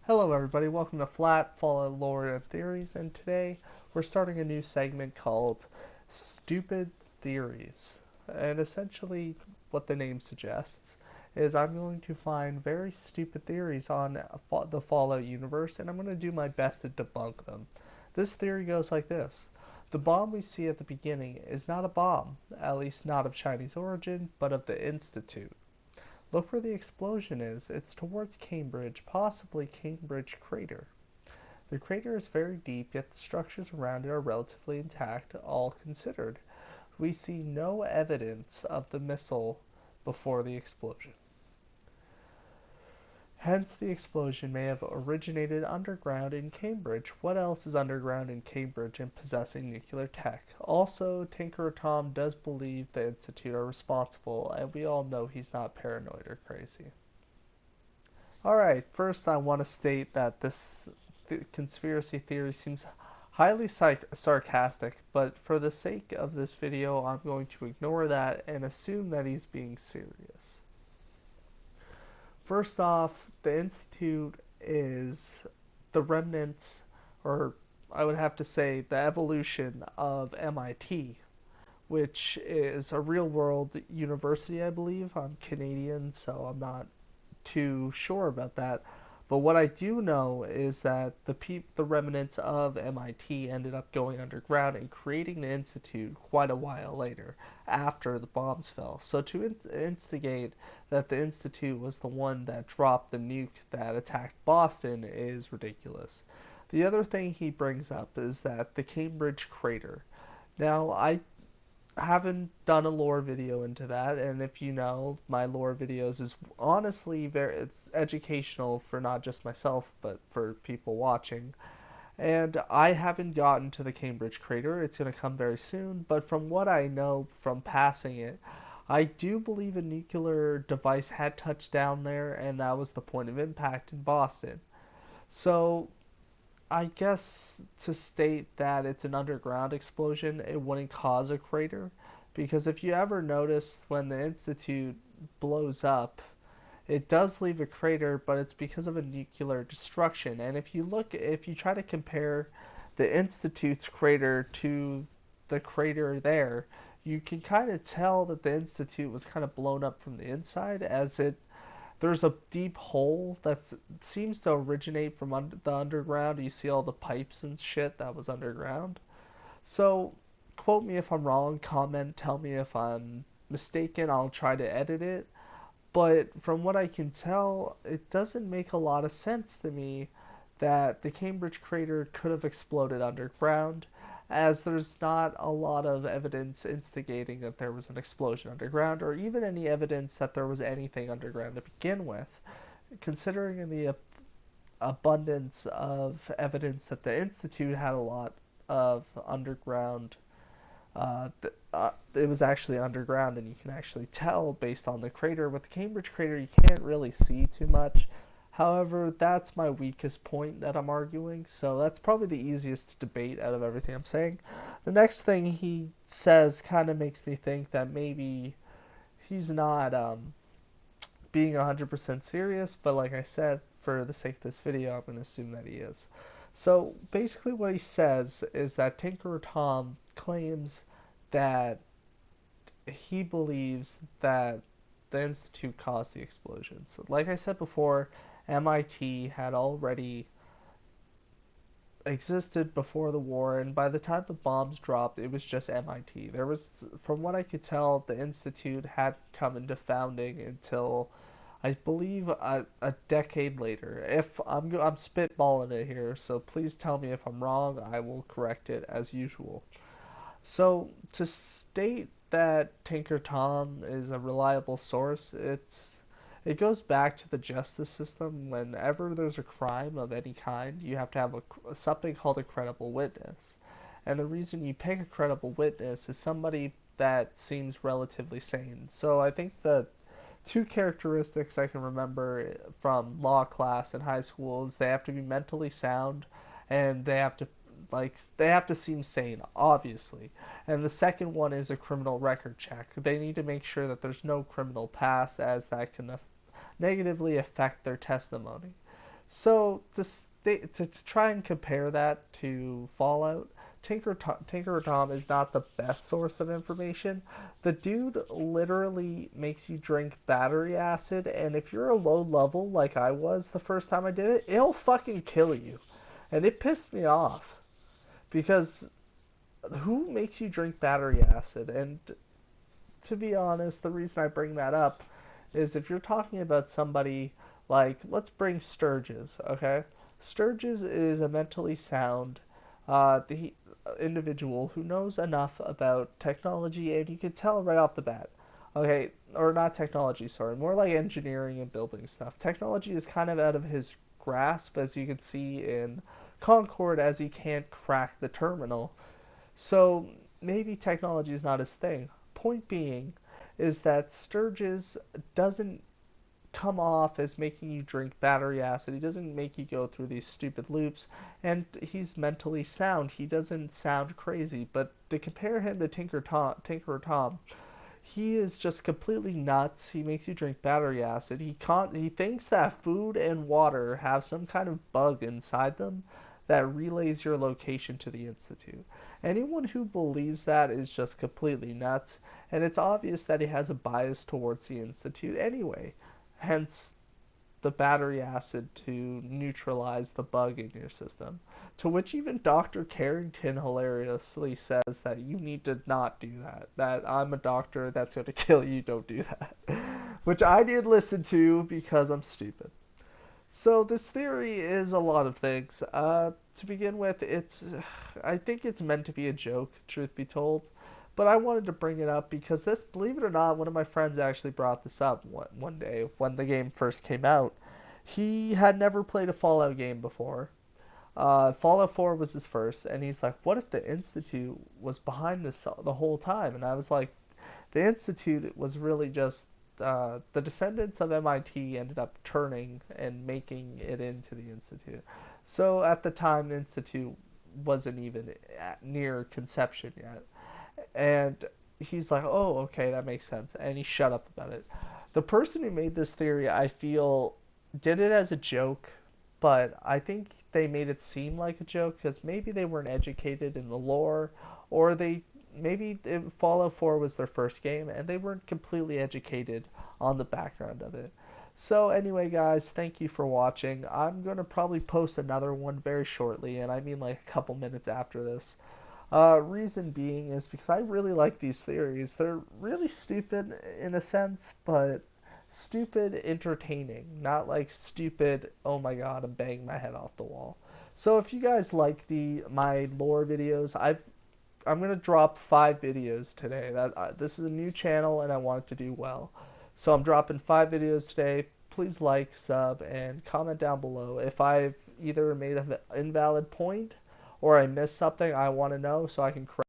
Hello everybody, welcome to Flat Follow Lore and Theories, and today we're starting a new segment called Stupid Theories. And essentially what the name suggests is I'm going to find very stupid theories on the Fallout universe, and I'm going to do my best to debunk them. This theory goes like this. The bomb we see at the beginning is not a bomb, at least not of Chinese origin, but of the Institute. Look where the explosion is. It's towards Cambridge, possibly Cambridge Crater. The crater is very deep, yet the structures around it are relatively intact, all considered. We see no evidence of the missile before the explosion. Hence, the explosion may have originated underground in Cambridge. What else is underground in Cambridge and possessing nuclear tech? Also, Tinker Tom does believe the Institute are responsible, and we all know he's not paranoid or crazy. Alright, first I want to state that this conspiracy theory seems highly sarcastic, but for the sake of this video, I'm going to ignore that and assume that he's being serious. First off, the Institute is the remnants, or I would have to say the evolution of MIT, which is a real world university, I believe. I'm Canadian, so I'm not too sure about that. But what I do know is that the remnants of MIT ended up going underground and creating the Institute quite a while later, after the bombs fell. So to instigate that the Institute was the one that dropped the nuke that attacked Boston is ridiculous. The other thing he brings up is that the Cambridge crater. Now, I haven't done a lore video into that, and if you know, my lore videos is honestly it's educational for not just myself but for people watching. And I haven't gotten to the Cambridge crater. It's going to come very soon, but from what I know from passing it, I do believe a nuclear device had touched down there, and that was the point of impact in Boston. So I guess to state that it's an underground explosion, it wouldn't cause a crater. Because if you ever notice when the Institute blows up, it does leave a crater, but it's because of a nuclear destruction. And if you try to compare the Institute's crater to the crater there, you can kind of tell that the Institute was kind of blown up from the inside, as there's a deep hole that seems to originate from the underground. You see all the pipes and shit that was underground. So, quote me if I'm wrong, comment, tell me if I'm mistaken, I'll try to edit it. But from what I can tell, it doesn't make a lot of sense to me that the Cambridge crater could have exploded underground, as there's not a lot of evidence instigating that there was an explosion underground, or even any evidence that there was anything underground to begin with, considering the abundance of evidence that the Institute had a lot of underground. It was actually underground, and you can actually tell based on the crater. With the Cambridge crater, you can't really see too much. However, that's my weakest point that I'm arguing, so that's probably the easiest to debate out of everything I'm saying. The next thing he says kind of makes me think that maybe he's not being 100% serious, but like I said, for the sake of this video, I'm going to assume that he is. So basically what he says is that Tinker Tom claims that he believes that the Institute caused the explosion. So like I said before, MIT had already existed before the war, and by the time the bombs dropped, it was just MIT. There was, from what I could tell, the Institute hadn't come into founding until I believe a decade later. If I'm spitballing it here, so please tell me if I'm wrong. I will correct it as usual. So to state that Tinker Tom is a reliable source, it goes back to the justice system. Whenever there's a crime of any kind, you have to have something called a credible witness. And the reason you pick a credible witness is somebody that seems relatively sane. So I think the two characteristics I can remember from law class in high school is they have to be mentally sound, and they have to seem sane, obviously. And the second one is a criminal record check. They need to make sure that there's no criminal past, as that can negatively affect their testimony. So to try and compare that to Fallout, Tinker Tom is not the best source of information. The dude literally makes you drink battery acid, and if you're a low level like I was the first time I did it, it'll fucking kill you. And it pissed me off because who makes you drink battery acid? And to be honest, the reason I bring that up is if you're talking about somebody like, let's bring Sturgis, okay? Sturgis is a mentally sound the individual who knows enough about technology, and you can tell right off the bat. Okay, or not technology, sorry, more like engineering and building stuff. Technology is kind of out of his grasp, as you can see in Concord, as he can't crack the terminal. So maybe technology is not his thing. Point being is that Sturgis doesn't come off as making you drink battery acid. He doesn't make you go through these stupid loops, and he's mentally sound. He doesn't sound crazy. But to compare him to Tinker Tom, he is just completely nuts. He makes you drink battery acid. He thinks that food and water have some kind of bug inside them that relays your location to the Institute. Anyone who believes that is just completely nuts, and it's obvious that he has a bias towards the Institute anyway. Hence the battery acid to neutralize the bug in your system. To which even Dr. Carrington hilariously says that you need to not do that. That I'm a doctor, that's going to kill you, don't do that. Which I did listen to because I'm stupid. So this theory is a lot of things. To begin with, I think it's meant to be a joke, truth be told. But I wanted to bring it up because this, believe it or not, one of my friends actually brought this up one day when the game first came out. He had never played a Fallout game before. Fallout 4 was his first, and he's like, what if the Institute was behind this the whole time? And I was like, the Institute was really just the descendants of MIT ended up turning and making it into the Institute. So at the time, the Institute wasn't even near conception yet. And he's like, oh, okay, that makes sense. And he shut up about it. The person who made this theory, I feel, did it as a joke, but I think they made it seem like a joke because maybe they weren't educated in the lore, or maybe Fallout 4 was their first game and they weren't completely educated on the background of it. So anyway, guys, thank you for watching. I'm going to probably post another one very shortly, and I mean like a couple minutes after this. Reason being is because I really like these theories. They're really stupid in a sense, but stupid entertaining. Not like stupid, oh my god, I'm banging my head off the wall. So if you guys like my lore videos, I'm gonna drop 5 videos today. This is a new channel and I want it to do well. So I'm dropping 5 videos today. Please like, sub, and comment down below. If I've either made an invalid point or I missed something, I want to know so I can correct